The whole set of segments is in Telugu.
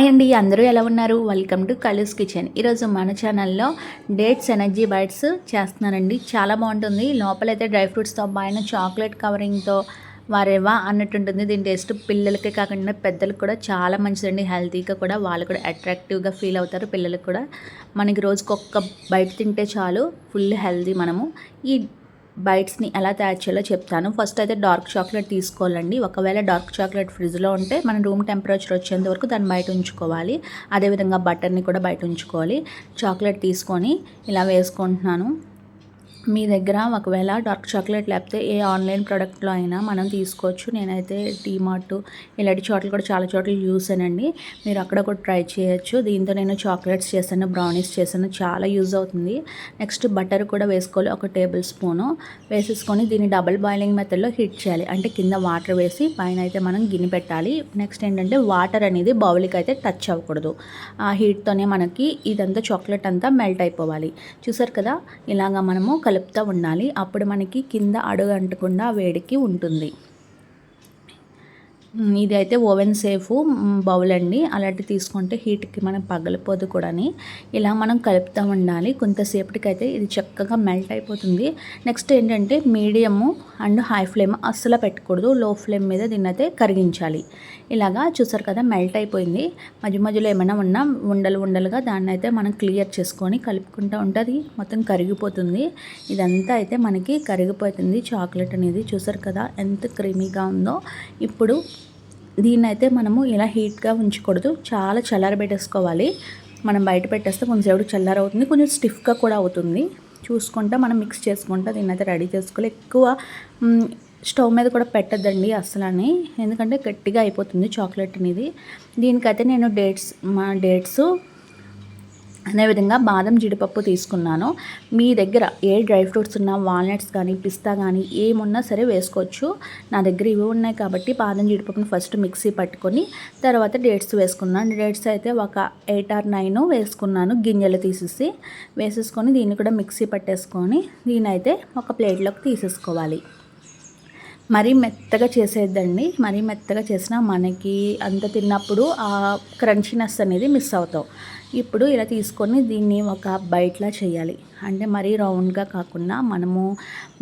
హాయ్ అండి, అందరూ ఎలా ఉన్నారు? Welcome to Kalus kitchen. ఈరోజు మన ఛానల్లో డేట్స్ ఎనర్జీ బైట్స్ చేస్తున్నానండి. చాలా బాగుంటుంది. లోపలైతే డ్రై ఫ్రూట్స్తో పైన చాక్లెట్ కవరింగ్తో వారేవా అన్నట్టుంటుంది. దీని టేస్ట్ పిల్లలకే కాకుండా పెద్దలకు కూడా చాలా మంచిదండి. హెల్తీగా కూడా వాళ్ళు కూడా అట్రాక్టివ్గా ఫీల్ అవుతారు. పిల్లలకు కూడా మనకి రోజుకి ఒక్క బయట తింటే చాలు, ఫుల్ హెల్తీ. మనము ఈ బైట్స్ని ఎలా తయారు చేయాలో చెప్తాను. ఫస్ట్ అయితే డార్క్ చాక్లెట్ తీసుకోవాలండి. ఒకవేళ డార్క్ చాక్లెట్ ఫ్రిడ్జ్లో ఉంటే మనం రూమ్ టెంపరేచర్ వచ్చేంత వరకు దాన్ని బయట ఉంచుకోవాలి. అదేవిధంగా బటర్ని కూడా బయట ఉంచుకోవాలి. చాక్లెట్ తీసుకొని ఇలా వేసుకుంటున్నాను. మీ దగ్గర ఒకవేళ డార్క్ చాక్లెట్ లేకపోతే ఏ ఆన్లైన్ ప్రోడక్ట్లో అయినా మనం తీసుకోవచ్చు. నేనైతే డీమార్ట్ ఇలాంటి చోట్ల కూడా చాలా చోట్ల చూసానండి. మీరు అక్కడ కూడా ట్రై చేయొచ్చు. దీంతో నేను చాక్లెట్స్ చేశాను, బ్రౌనీస్ చేశాను. చాలా యూజ్ అవుతుంది. నెక్స్ట్ బటర్ కూడా వేసుకోవాలి. 1 టేబుల్ స్పూను వేసేసుకొని దీన్ని డబుల్ బాయిలింగ్ మెథడ్లో హీట్ చేయాలి. అంటే కింద వాటర్ వేసి పైన అయితే మనం గిన్నె పెట్టాలి. నెక్స్ట్ ఏంటంటే వాటర్ అనేది బౌల్కి అయితే టచ్ అవ్వకూడదు. ఆ హీట్తోనే మనకి ఇదంతా చాక్లెట్ అంతా మెల్ట్ అయిపోవాలి. చూసారు కదా, ఇలాగా మనము కలుపుతూ ఉండాలి. అప్పుడు మనకి కింద అడుగు అంటకుండా వేడికి ఉంటుంది. ఇది అయితే ఓవెన్ సేఫ్ బౌల్ అండి. అలాంటి తీసుకుంటే హీట్కి మనం పగలిపోదు కూడాని. ఇలా మనం కలుపుతూ ఉండాలి. కొంతసేపటికి అయితే ఇది చక్కగా మెల్ట్ అయిపోతుంది. నెక్స్ట్ ఏంటంటే మీడియము అండ్ హై ఫ్లేమ్ అస్సలు పెట్టకూడదు. లో ఫ్లేమ్ మీద దీన్ని అయితే కరిగించాలి. ఇలాగా చూసారు కదా, మెల్ట్ అయిపోయింది. మధ్య మధ్యలో ఏమైనా ఉన్నా ఉండలుగా దాన్ని అయితే మనం క్లియర్ చేసుకొని కలుపుకుంటూ ఉంటుంది. మొత్తం కరిగిపోతుంది. ఇదంతా అయితే మనకి కరిగిపోతుంది చాక్లెట్ అనేది. చూసారు కదా ఎంత క్రీమీగా ఉందో. ఇప్పుడు దీన్ని అయితే మనము ఇలా హీట్గా ఉంచకూడదు. చాలా చల్లారబెట్టేసుకోవాలి. మనం బయట పెట్టేస్తే కొంచెంసేపు చల్లారవుతుంది. కొంచెం స్టిఫ్గా కూడా అవుతుంది. చూసుకుంటా మనం మిక్స్ చేసుకుంటా దీన్ని అయితే రెడీ చేసుకోవాలి. ఎక్కువ స్టవ్ మీద కూడా పెట్టద్దండి అసలని, ఎందుకంటే గట్టిగా అయిపోతుంది చాక్లెట్ అనేది. దీనికైతే నేను డేట్స్ అదేవిధంగా బాదం జీడిపప్పు తీసుకున్నాను. మీ దగ్గర ఏ డ్రై ఫ్రూట్స్ ఉన్నా, వాల్నట్స్ కానీ పిస్తా కానీ ఏమున్నా సరే వేసుకోవచ్చు. నా దగ్గర ఇవి ఉన్నాయి కాబట్టి బాదం జీడిపప్పుని ఫస్ట్ మిక్సీ పట్టుకొని తర్వాత డేట్స్ వేసుకున్నాను. డేట్స్ అయితే ఒక 8 or 9 వేసుకున్నాను, గింజలు వేసేసుకొని దీన్ని కూడా మిక్సీ పట్టేసుకొని దీని అయితే ఒక ప్లేట్లోకి తీసేసుకోవాలి. మరీ మెత్తగా చేసేద్దండి. మరీ మెత్తగా చేసినా మనకి అంత తిన్నప్పుడు ఆ క్రంచీనెస్ అనేది మిస్ అవుతాం. ఇప్పుడు ఇలా తీసుకొని దీన్ని ఒక బైట్లా చేయాలి. అంటే మరీ రౌండ్గా కాకుండా మనము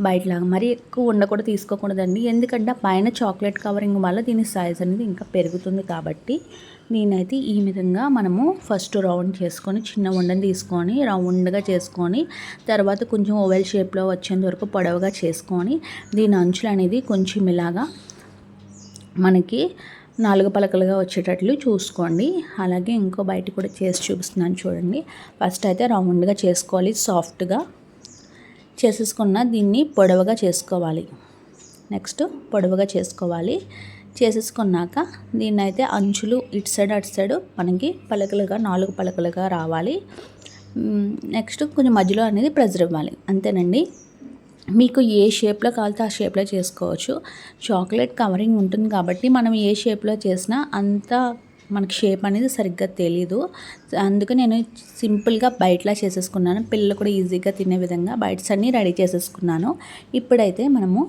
బయటలాగా మరీ ఎక్కువ కూడా తీసుకోకూడదండి. ఎందుకంటే పైన చాక్లెట్ కవరింగ్ వల్ల దీని సైజ్ అనేది ఇంకా పెరుగుతుంది. కాబట్టి నేనైతే ఈ విధంగా మనము ఫస్ట్ రౌండ్ చేసుకొని చిన్న ఉండని తీసుకొని రౌండ్గా చేసుకొని తర్వాత కొంచెం ఓవెల్ షేప్లో వచ్చేంత వరకు పొడవుగా చేసుకొని దీని అంచులు అనేది కొంచెం ఇలాగా మనకి 4 పలకలుగా వచ్చేటట్లు చూసుకోండి. అలాగే ఇంకో బయట కూడా చేసి చూపిస్తున్నాను చూడండి. ఫస్ట్ అయితే రౌండ్గా చేసుకోవాలి. సాఫ్ట్గా చేసేసుకున్న దీన్ని పొడవుగా చేసుకోవాలి. నెక్స్ట్ పొడవుగా చేసుకోవాలి. చేసేసుకున్నాక దీన్ని అయితే అంచులు ఇటు సైడ్ అటు సైడ్ మనకి పలకలుగా 4 పలకలుగా రావాలి. నెక్స్ట్ కొంచెం మధ్యలో అనేది ప్రెజర్ ఇవ్వాలి. అంతేనండి. మీకు ఏ షేప్లో కావాలితే ఆ షేప్లో చేసుకోవచ్చు. చాక్లెట్ కవరింగ్ ఉంటుంది కాబట్టి మనం ఏ షేప్లో చేసినా అంత మనకి షేప్ అనేది సరిగ్గా తెలీదు. అందుకే నేను సింపుల్గా బయటలా చేసేసుకున్నాను. పిల్లలు కూడా ఈజీగా తినే విధంగా బైట్స్ అన్నీ రెడీ చేసేసుకున్నాను. ఇప్పుడైతే మనము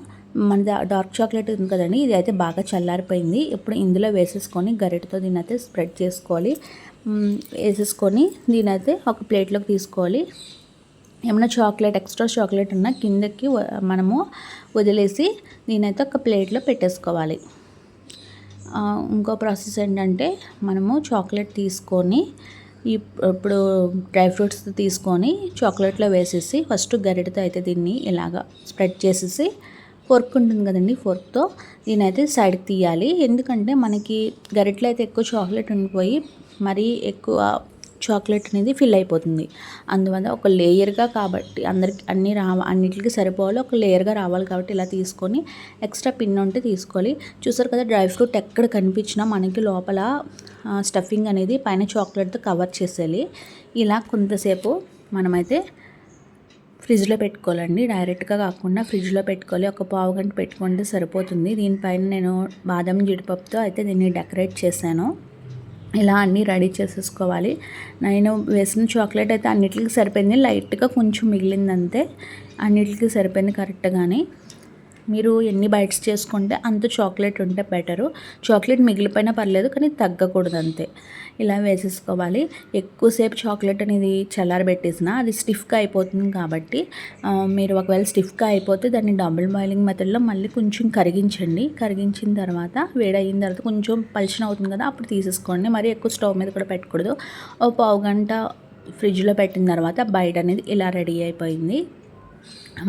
మన డార్క్ చాక్లెట్ ఉంది కదండి, ఇది అయితే బాగా చల్లారిపోయింది. ఇప్పుడు ఇందులో వేసేసుకొని గరిటతో దీని అయితే స్ప్రెడ్ చేసుకోవాలి. వేసేసుకొని దీని అయితే ఒక ప్లేట్లోకి తీసుకోవాలి. ఏమైనా ఎక్స్ట్రా చాక్లెట్ ఉన్నా కిందకి మనము వదిలేసి దీనైతే ఒక ప్లేట్లో పెట్టేసుకోవాలి. ఇంకో ప్రాసెస్ ఏంటంటే మనము చాక్లెట్ తీసుకొని ఇప్పుడు డ్రై ఫ్రూట్స్ తీసుకొని చాక్లెట్లో వేసేసి ఫస్ట్ గరిటతో అయితే దీన్ని ఇలాగా స్ప్రెడ్ చేసేసి ఫోర్క్ ఉంటుంది కదండి, ఫోర్క్తో దీనైతే సైడ్కి తీయాలి. ఎందుకంటే మనకి గరిటలో అయితే ఎక్కువ చాక్లెట్ ఉండిపోయి మరీ ఎక్కువ చాక్లెట్ అనేది ఫిల్ అయిపోతుంది. అందువల్ల ఒక లేయర్గా కాబట్టి అన్నిటికి సరిపోవాలి, ఒక లేయర్గా రావాలి కాబట్టి ఇలా తీసుకొని ఎక్స్ట్రా పిన్ ఉంటే తీసుకోవాలి. చూసారు కదా, డ్రై ఫ్రూట్ ఎక్కడ కనిపించినా మనకి లోపల స్టఫింగ్ అనేది పైన చాక్లెట్తో కవర్ చేసేయాలి. ఇలా కొంతసేపు మనమైతే ఫ్రిడ్జ్లో పెట్టుకోవాలండి. డైరెక్ట్గా కాకుండా ఫ్రిడ్జ్లో పెట్టుకోవాలి. ఒక పావు గంట పెట్టుకుంటే సరిపోతుంది. దీనిపైన నేను బాదం జీడిపప్పుతో అయితే దీన్ని డెకరేట్ చేశాను. ఇలా అన్నీ రెడీ చేసేసుకోవాలి. నేను వేసిన చాక్లెట్ అయితే అన్నిటికి సరిపోయింది. లైట్గా కొంచెం మిగిలిందంతే, అన్నిటికి సరిపోయింది కరెక్ట్గానే. మీరు ఎన్ని బైట్స్ చేసుకుంటే అంత చాక్లెట్ ఉంటే బెటరు. చాక్లెట్ మిగిలిపోయినా పర్లేదు కానీ తగ్గకూడదు అంతే. ఇలా వేసేసుకోవాలి. ఎక్కువసేపు చాక్లెట్ అనేది చల్లారబెట్టేసినా అది స్టిఫ్గా అయిపోతుంది కాబట్టి మీరు ఒకవేళ స్టిఫ్గా అయిపోతే దాన్ని డబుల్ బాయిలింగ్ మెథడ్లో మళ్ళీ కొంచెం కరిగించండి. కరిగించిన తర్వాత వేడయిన తర్వాత కొంచెం పల్చన అవుతుంది కదా, అప్పుడు తీసేసుకోండి. మరి ఎక్కువ స్టవ్ మీద కూడా పెట్టకూడదు. ఓ పావు గంట ఫ్రిడ్జ్లో పెట్టిన తర్వాత బయట అనేది ఇలా రెడీ అయిపోయింది.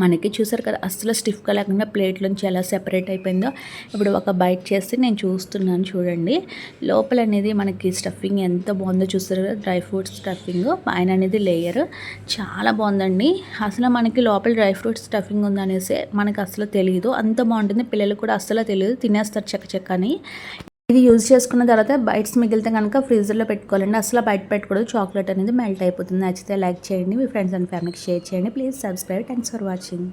మనకి చూసారు కదా, అస్సలు స్టిఫ్గా లేకుండా ప్లేట్లోంచి ఎలా సెపరేట్ అయిపోయిందో. ఇప్పుడు ఒక బైట్ చేసి నేను చూస్తున్నాను చూడండి. లోపల అనేది మనకి స్టఫింగ్ ఎంత బాగుందో చూస్తారు కదా, డ్రై ఫ్రూట్స్ స్టఫింగ్, పైన అనేది లేయర్ చాలా బాగుందండి. అసలు మనకి లోపల డ్రై ఫ్రూట్స్ స్టఫింగ్ ఉందనేసి మనకు అసలు తెలియదు. అంత బాగుంటుంది. పిల్లలు కూడా అస్సలు తెలియదు, తినేస్తారు చక్కని. ఇది యూజ్ చేసుకున్న తర్వాత బైట్స్ మిగిలితే కనుక ఫ్రీజర్లో పెట్టుకోవాలండి. అసలు బయట పెట్టకూడదు, చాక్లెట్ అనేది మెల్ట్ అయిపోతుంది. నచ్చితే లైక్ చేయండి, మీ ఫ్రెండ్స్ అండ్ ఫ్యామిలీకి షేర్ చేయండి. Please subscribe. Thanks for watching.